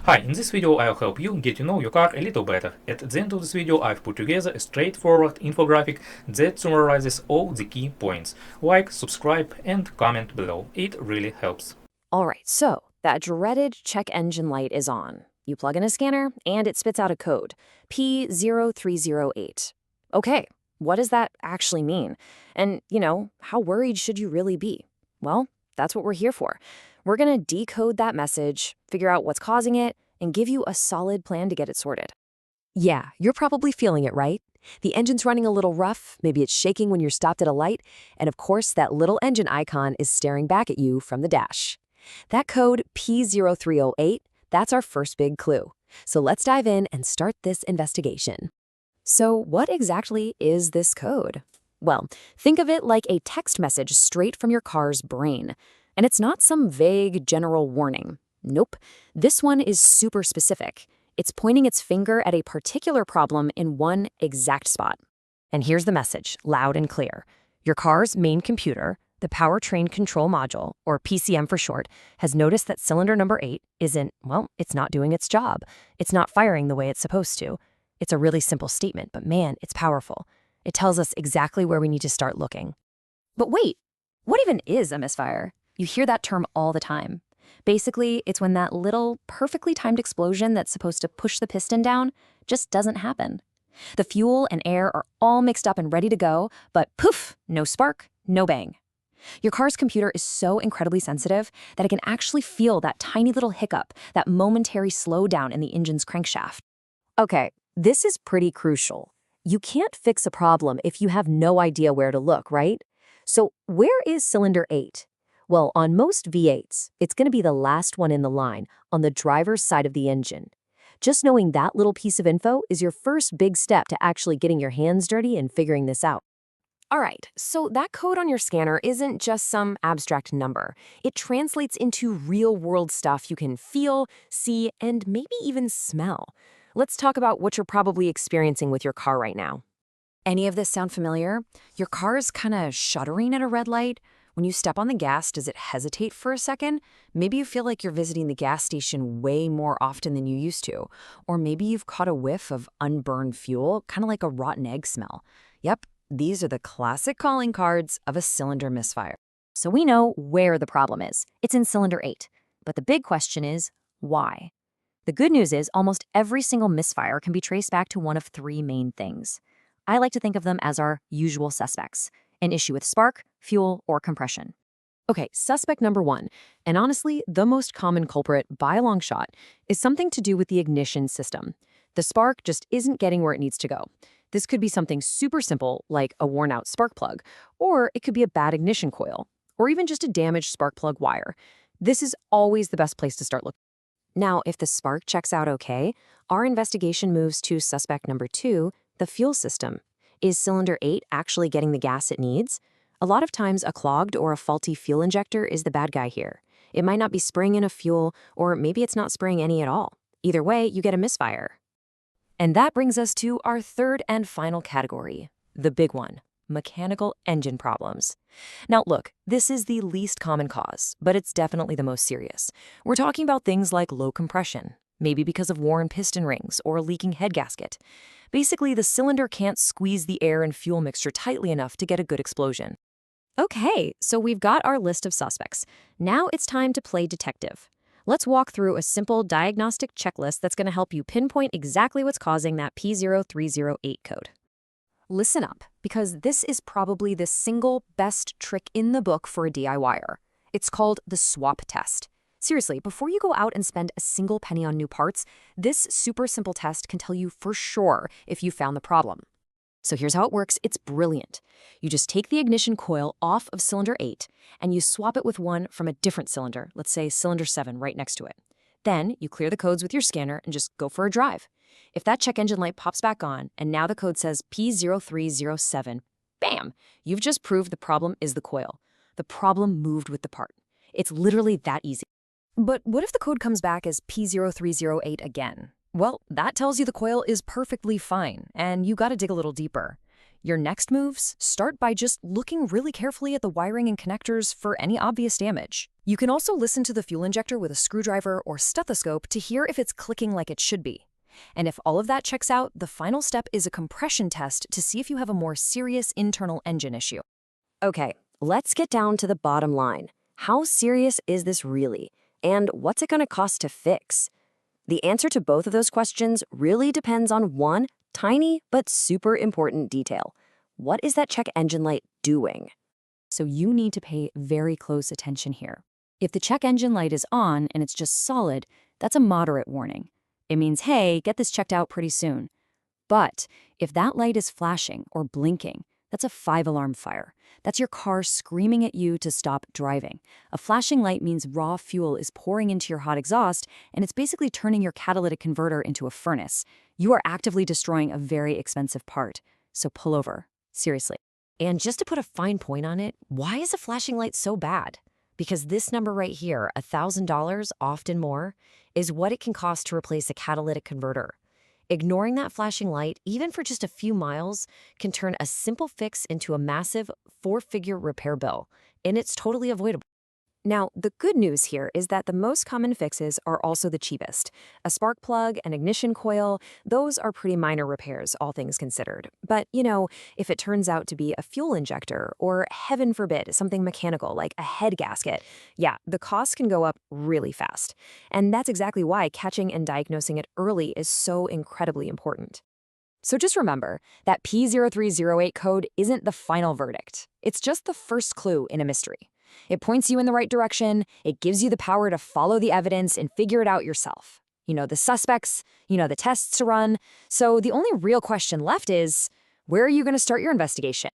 Hi, in this video I'll help you get to know your car a little better. At the end of this video I've put together a straightforward infographic that summarizes all the key points. Like, subscribe and comment below. It really helps. All right, so that dreaded check engine light is on. You plug in a scanner and it spits out a code, P0308. Okay, what does that actually mean? And, how worried should you really be? Well, that's what we're here for. We're going to decode that message, figure out what's causing it, and give you a solid plan to get it sorted. Yeah, you're probably feeling it, right? The engine's running a little rough, maybe it's shaking when you're stopped at a light, and of course that little engine icon is staring back at you from the dash. That code P0308, that's our first big clue. So let's dive in and start this investigation. So what exactly is this code? Well, think of it like a text message straight from your car's brain. And it's not some vague general warning. Nope, this one is super specific. It's pointing its finger at a particular problem in one exact spot. And here's the message, loud and clear. Your car's main computer, the Powertrain Control Module, or PCM for short, has noticed that cylinder number 8 it's not doing its job. It's not firing the way it's supposed to. It's a really simple statement, but man, it's powerful. It tells us exactly where we need to start looking. But wait, what even is a misfire? You hear that term all the time. Basically, it's when that little, perfectly timed explosion that's supposed to push the piston down just doesn't happen. The fuel and air are all mixed up and ready to go, but poof, no spark, no bang. Your car's computer is so incredibly sensitive that it can actually feel that tiny little hiccup, that momentary slowdown in the engine's crankshaft. Okay, this is pretty crucial. You can't fix a problem if you have no idea where to look, right? So where is cylinder 8? Well, on most V8s, it's going to be the last one in the line, on the driver's side of the engine. Just knowing that little piece of info is your first big step to actually getting your hands dirty and figuring this out. All right, so that code on your scanner isn't just some abstract number. It translates into real-world stuff you can feel, see, and maybe even smell. Let's talk about what you're probably experiencing with your car right now. Any of this sound familiar? Your car is kind of shuddering at a red light. When you step on the gas, does it hesitate for a second? Maybe you feel like you're visiting the gas station way more often than you used to. Or maybe you've caught a whiff of unburned fuel, kind of like a rotten egg smell. Yep, these are the classic calling cards of a cylinder misfire. So we know where the problem is. It's in cylinder 8. But the big question is, why? The good news is almost every single misfire can be traced back to one of 3 main things. I like to think of them as our usual suspects: an issue with spark, fuel, or compression. Okay, suspect number 1, and honestly, the most common culprit by a long shot, is something to do with the ignition system. The spark just isn't getting where it needs to go. This could be something super simple, like a worn-out spark plug, or it could be a bad ignition coil, or even just a damaged spark plug wire. This is always the best place to start looking. Now, if the spark checks out okay, our investigation moves to suspect number 2, the fuel system. Is cylinder 8 actually getting the gas it needs? A lot of times, a clogged or a faulty fuel injector is the bad guy here. It might not be spraying enough fuel, or maybe it's not spraying any at all. Either way, you get a misfire. And that brings us to our third and final category, the big one: mechanical engine problems. Now look, this is the least common cause, but it's definitely the most serious. We're talking about things like low compression, maybe because of worn piston rings or a leaking head gasket. Basically, the cylinder can't squeeze the air and fuel mixture tightly enough to get a good explosion. Okay, so we've got our list of suspects. Now it's time to play detective. Let's walk through a simple diagnostic checklist that's going to help you pinpoint exactly what's causing that P0308 code. Listen up, because this is probably the single best trick in the book for a DIYer. It's called the swap test. Seriously, before you go out and spend a single penny on new parts, this super simple test can tell you for sure if you found the problem. So here's how it works. It's brilliant. You just take the ignition coil off of cylinder 8 and you swap it with one from a different cylinder, let's say cylinder 7 right next to it. Then you clear the codes with your scanner and just go for a drive. If that check engine light pops back on and now the code says P0307, bam, you've just proved the problem is the coil. The problem moved with the part. It's literally that easy. But what if the code comes back as P0308 again? Well, that tells you the coil is perfectly fine, and you gotta dig a little deeper. Your next moves start by just looking really carefully at the wiring and connectors for any obvious damage. You can also listen to the fuel injector with a screwdriver or stethoscope to hear if it's clicking like it should be. And if all of that checks out, the final step is a compression test to see if you have a more serious internal engine issue. Okay, let's get down to the bottom line. How serious is this really? And what's it going to cost to fix? The answer to both of those questions really depends on one tiny but super important detail. What is that check engine light doing? So you need to pay very close attention here. If the check engine light is on and it's just solid, that's a moderate warning. It means, hey, get this checked out pretty soon. But if that light is flashing or blinking, that's a 5-alarm fire. That's your car screaming at you to stop driving. A flashing light means raw fuel is pouring into your hot exhaust, and it's basically turning your catalytic converter into a furnace. You are actively destroying a very expensive part. So pull over. Seriously. And just to put a fine point on it, why is a flashing light so bad? Because this number right here, $1,000, often more, is what it can cost to replace a catalytic converter. Ignoring that flashing light, even for just a few miles, can turn a simple fix into a massive 4-figure repair bill, and it's totally avoidable. Now, the good news here is that the most common fixes are also the cheapest. A spark plug, an ignition coil, those are pretty minor repairs, all things considered. But, if it turns out to be a fuel injector, or heaven forbid, something mechanical like a head gasket, yeah, the cost can go up really fast. And that's exactly why catching and diagnosing it early is so incredibly important. So just remember that P0308 code isn't the final verdict. It's just the first clue in a mystery. It points you in the right direction, it gives you the power to follow the evidence and figure it out yourself. You know the suspects, you know the tests to run, so the only real question left is, where are you going to start your investigation?